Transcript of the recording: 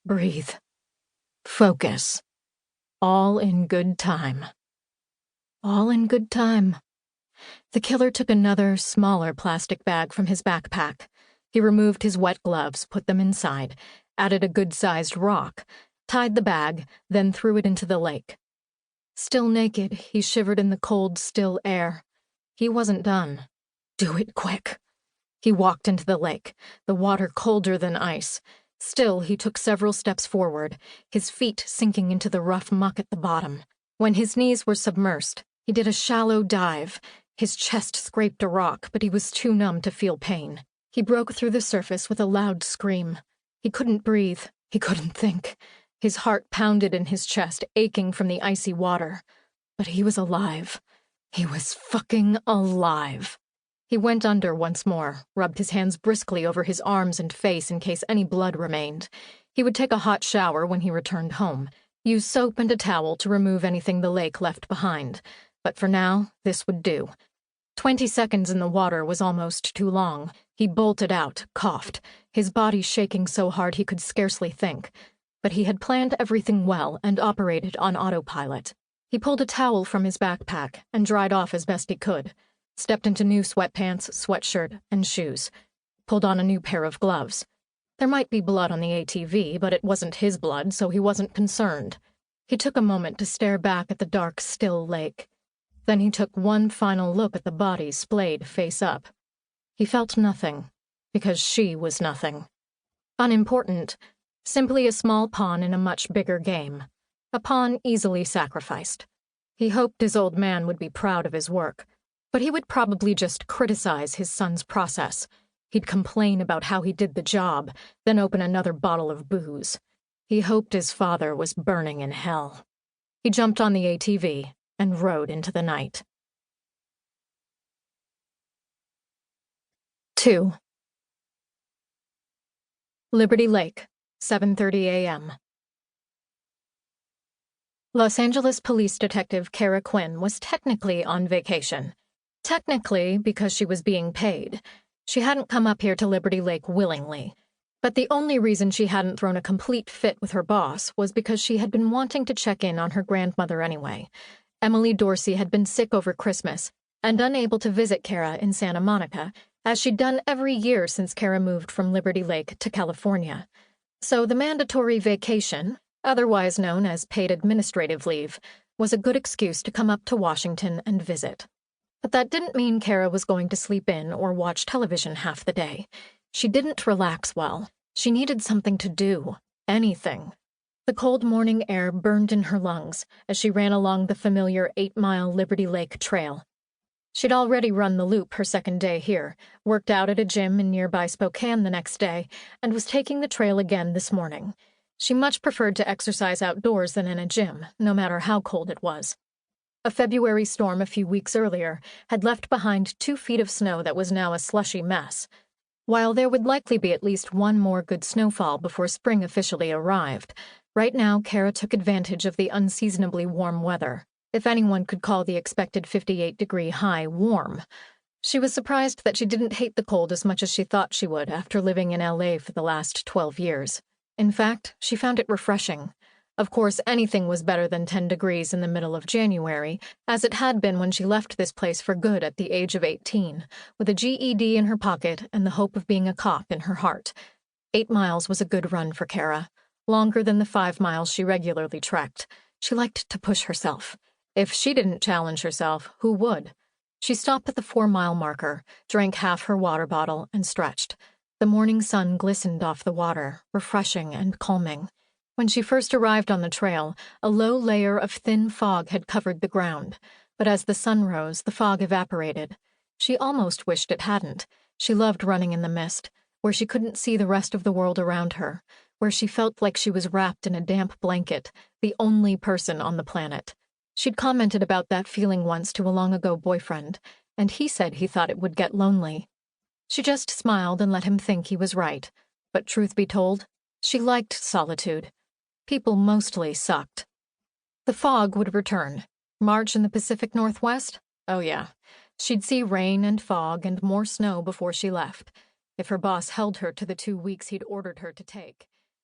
Breathe. Focus. All in good time. All in good time. The killer took another, smaller plastic bag from his backpack. He removed his wet gloves, put them inside, added a good-sized rock, tied the bag, then threw it into the lake. Still naked, he shivered in the cold, still air. He wasn't done. Do it quick. He walked into the lake, the water colder than ice. Still, he took several steps forward, his feet sinking into the rough muck at the bottom. When his knees were submersed, he did a shallow dive. His chest scraped a rock, but he was too numb to feel pain. He broke through the surface with a loud scream. He couldn't breathe. He couldn't think. His heart pounded in his chest, aching from the icy water. But he was alive. He was fucking alive. He went under once more, rubbed his hands briskly over his arms and face in case any blood remained. He would take a hot shower when he returned home, use soap and a towel to remove anything the lake left behind. But for now, this would do. 20 seconds in the water was almost too long. He bolted out, coughed, his body shaking so hard he could scarcely think. But he had planned everything well and operated on autopilot. He pulled a towel from his backpack and dried off as best he could, stepped into new sweatpants, sweatshirt, and shoes, pulled on a new pair of gloves. There might be blood on the ATV, but it wasn't his blood, so he wasn't concerned. He took a moment to stare back at the dark, still lake. Then he took one final look at the body splayed face up. He felt nothing, because she was nothing. Unimportant, simply a small pawn in a much bigger game. A pawn easily sacrificed. He hoped his old man would be proud of his work, but he would probably just criticize his son's process. He'd complain about how he did the job, then open another bottle of booze. He hoped his father was burning in hell. He jumped on the ATV and rode into the night. 2. Liberty Lake, 7:30 a.m. Los Angeles Police Detective Kara Quinn was technically on vacation. Technically, because she was being paid. She hadn't come up here to Liberty Lake willingly. But the only reason she hadn't thrown a complete fit with her boss was because she had been wanting to check in on her grandmother anyway. Emily Dorsey had been sick over Christmas and unable to visit Kara in Santa Monica, as she'd done every year since Kara moved from Liberty Lake to California. So the mandatory vacation, otherwise known as paid administrative leave, was a good excuse to come up to Washington and visit. But that didn't mean Kara was going to sleep in or watch television half the day. She didn't relax well. She needed something to do. Anything. The cold morning air burned in her lungs as she ran along the familiar 8-mile Liberty Lake trail. She'd already run the loop her second day here, worked out at a gym in nearby Spokane the next day, and was taking the trail again this morning. She much preferred to exercise outdoors than in a gym, no matter how cold it was. A February storm a few weeks earlier had left behind 2 feet of snow that was now a slushy mess. While there would likely be at least one more good snowfall before spring officially arrived, right now Kara took advantage of the unseasonably warm weather, if anyone could call the expected 58-degree high warm. She was surprised that she didn't hate the cold as much as she thought she would after living in LA for the last 12 years. In fact, she found it refreshing. Of course, anything was better than 10 degrees in the middle of January, as it had been when she left this place for good at the age of 18, with a GED in her pocket and the hope of being a cop in her heart. 8 miles was a good run for Kara, longer than the 5 miles she regularly trekked. She liked to push herself. If she didn't challenge herself, who would? She stopped at the 4-mile marker, drank half her water bottle, and stretched. The morning sun glistened off the water, refreshing and calming. When she first arrived on the trail, a low layer of thin fog had covered the ground, but as the sun rose, the fog evaporated. She almost wished it hadn't. She loved running in the mist, where she couldn't see the rest of the world around her, where she felt like she was wrapped in a damp blanket, the only person on the planet. She'd commented about that feeling once to a long-ago boyfriend, and he said he thought it would get lonely. She just smiled and let him think he was right, but truth be told, she liked solitude. People mostly sucked. The fog would return. March in the Pacific Northwest? Oh yeah. She'd see rain and fog and more snow before she left, if her boss held her to the 2 weeks he'd ordered her to take.